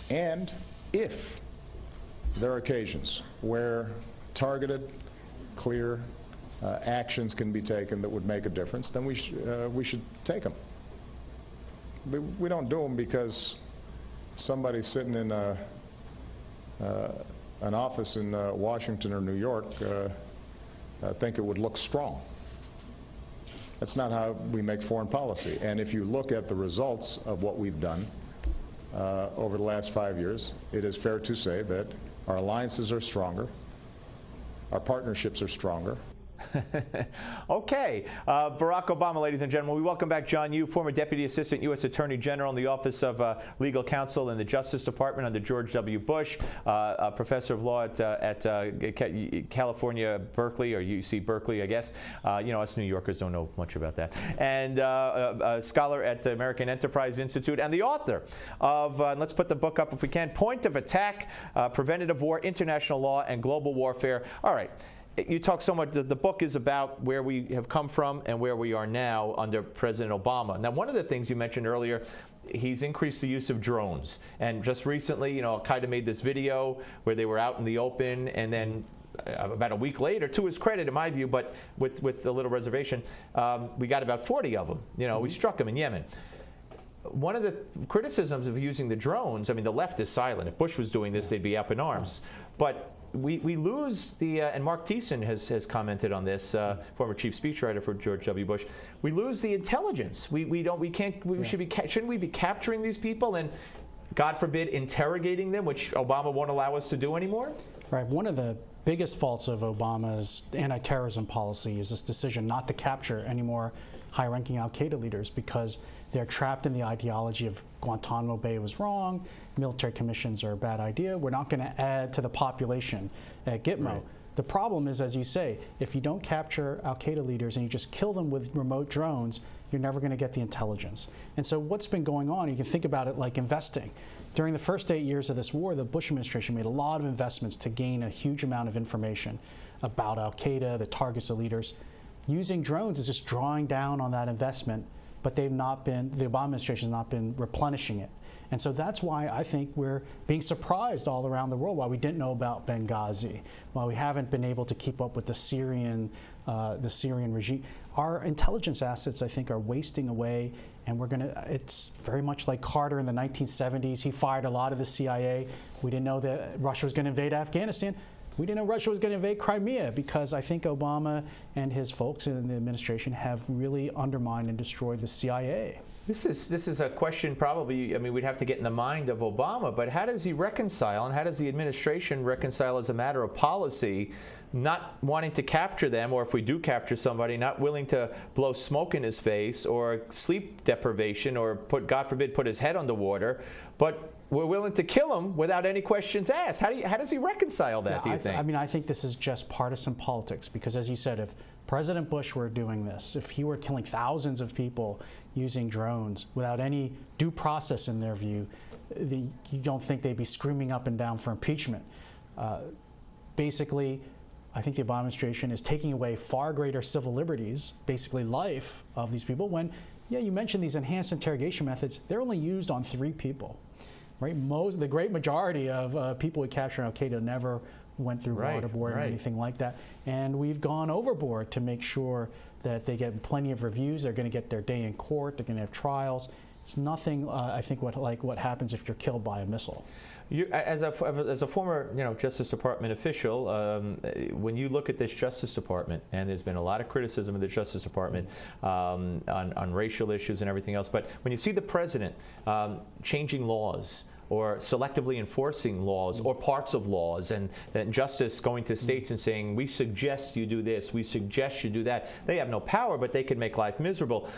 And if there are occasions where targeted, clear actions can be taken that would make a difference, then we should take them. We don't do them because somebody's sitting in an office in Washington or New York think it would look strong. That's not how we make foreign policy. And if you look at the results of what we've done over the last 5 years, it is fair to say that our alliances are stronger, our partnerships are stronger. Okay. Barack Obama, ladies and gentlemen. We welcome back John Yoo, former Deputy Assistant U.S. Attorney General in the Office of Legal Counsel in the Justice Department under George W. Bush, a professor of law at California, Berkeley, or UC Berkeley, I guess. You know, us New Yorkers don't know much about that. And a scholar at the American Enterprise Institute, and the author of, let's put the book up if we can, Point of Attack, Preventative War, International Law, and Global Warfare. All right. You talk so much, the book is about where we have come from and where we are now under President Obama. Now, one of the things you mentioned earlier, he's increased the use of drones. And just recently, you know, Al-Qaeda made this video where they were out in the open, and then about a week later, to his credit in my view, but with a little reservation, we got about 40 of them. You know, we struck them in Yemen. One of the criticisms of using the drones, I mean, the left is silent. If Bush was doing this, they'd be up in arms. But we lose the, and Mark Thiessen has commented on this, former chief speechwriter for George W. Bush. We lose the intelligence. Shouldn't we be capturing these people and, God forbid, interrogating them, which Obama won't allow us to do anymore? Right. One of the biggest faults of Obama's anti-terrorism policy is this decision not to capture any more high-ranking Al-Qaeda leaders because they're trapped in the ideology of Guantanamo Bay was wrong, military commissions are a bad idea, we're not going to add to the population at Gitmo. Right. The problem is, as you say, if you don't capture Al-Qaeda leaders and you just kill them with remote drones, you're never going to get the intelligence. And so what's been going on, you can think about it like investing. During the first 8 years of this war, the Bush administration made a lot of investments to gain a huge amount of information about Al-Qaeda, the targets of leaders. Using drones is just drawing down on that investment, but the Obama administration has not been replenishing it. And so that's why I think we're being surprised all around the world, why we didn't know about Benghazi, why we haven't been able to keep up with the Syrian regime. Our intelligence assets, I think, are wasting away, and it's very much like Carter in the 1970s. He fired a lot of the CIA. We didn't know that Russia was going to invade Afghanistan. We didn't know Russia was going to invade Crimea, because I think Obama and his folks in the administration have really undermined and destroyed the CIA. This is a question probably, I mean, we'd have to get in the mind of Obama, but how does he reconcile, and how does the administration reconcile as a matter of policy, not wanting to capture them, or if we do capture somebody, not willing to blow smoke in his face or sleep deprivation or God forbid, put his head underwater, but we're willing to kill him without any questions asked. How does he reconcile that, do you think? I mean, I think this is just partisan politics, because as you said, if President Bush were doing this, if he were killing thousands of people using drones without any due process in their view, you don't think they'd be screaming up and down for impeachment. Basically, I think the Obama administration is taking away far greater civil liberties, basically life, of these people when, yeah, you mentioned these enhanced interrogation methods, they're only used on 3 people. Right? The great majority of people we capture in Al-Qaeda never went through waterboarding or anything like that. And we've gone overboard to make sure that they get plenty of reviews. They're going to get their day in court. They're going to have trials. It's nothing, I think, like what happens if you're killed by a missile. As a former, Justice Department official, when you look at this Justice Department, and there's been a lot of criticism of the Justice Department on racial issues and everything else, but when you see the president changing laws or selectively enforcing laws or parts of laws, and justice going to states and saying, we suggest you do this, we suggest you do that, they have no power, but they can make life miserable.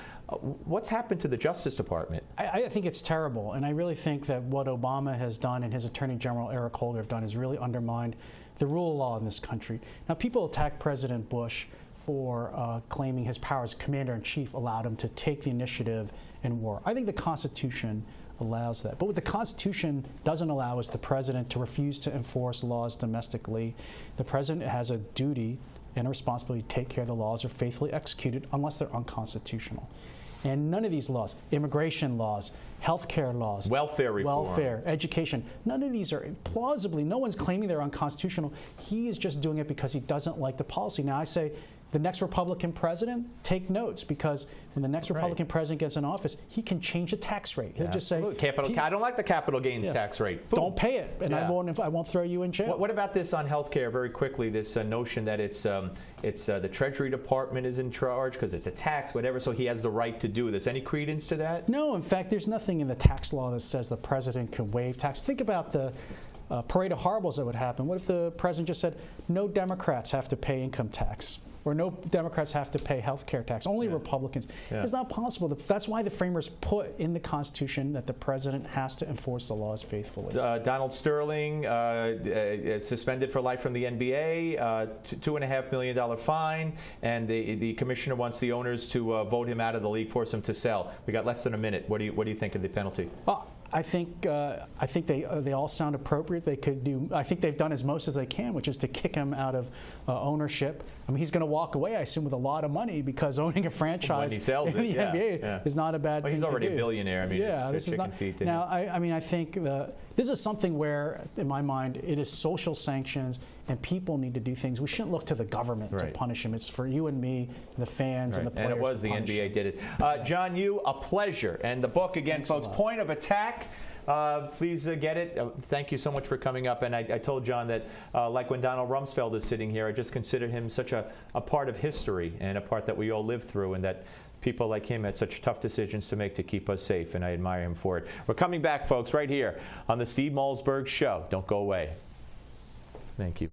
What's happened to the Justice Department? I think it's terrible, and I really think that what Obama has done and his Attorney General Eric Holder have done is really undermined the rule of law in this country. Now, people attack President Bush for claiming his power as commander-in-chief allowed him to take the initiative in war. I think the Constitution allows that. But what the Constitution doesn't allow is the president to refuse to enforce laws domestically. The president has a duty and a responsibility to take care of the laws are faithfully executed unless they're unconstitutional. And none of these laws, immigration laws, healthcare laws, welfare reform, welfare, education, none of these are plausibly, no one's claiming they're unconstitutional. He is just doing it because he doesn't like the policy. Now I say, the next Republican president, take notes, because when the next Republican president gets in office, he can change the tax rate. He'll just say, I don't like the capital gains tax rate. Boom. Don't pay it, and I won't throw you in jail. What about this on healthcare? Very quickly, this notion that it's the Treasury Department is in charge because it's a tax, whatever. So he has the right to do this. Any credence to that? No. In fact, there's nothing in the tax law that says the president can waive tax. Think about the parade of horribles that would happen. What if the president just said, no Democrats have to pay income tax? Or no Democrats have to pay health care tax, only Republicans. It's not possible. That's why the framers put in the Constitution that the president has to enforce the laws faithfully. Donald Sterling suspended for life from the NBA, $2.5 million fine, and the commissioner wants the owners to vote him out of the league, force him to sell. We got less than a minute. What do you think of the penalty? I think they all sound appropriate. They could do. I think they've done as most as they can, which is to kick him out of ownership. I mean, he's going to walk away, I assume, with a lot of money, because owning a franchise in the NBA is not a bad thing to do. He's already a billionaire. I mean, this is not. Now, I mean, I think this is something where, in my mind, it is social sanctions, and people need to do things. We shouldn't look to the government to punish him. It's for you and me, the fans, and the players. And it was the NBA did it. John Yoo, a pleasure. And the book again, Thanks folks, Point of Attack. Please get it. Thank you so much for coming up. And I told John that, like when Donald Rumsfeld is sitting here, I just consider him such a part of history and a part that we all live through, and that people like him had such tough decisions to make to keep us safe, and I admire him for it. We're coming back, folks, right here on the Steve Malzberg Show. Don't go away. Thank you.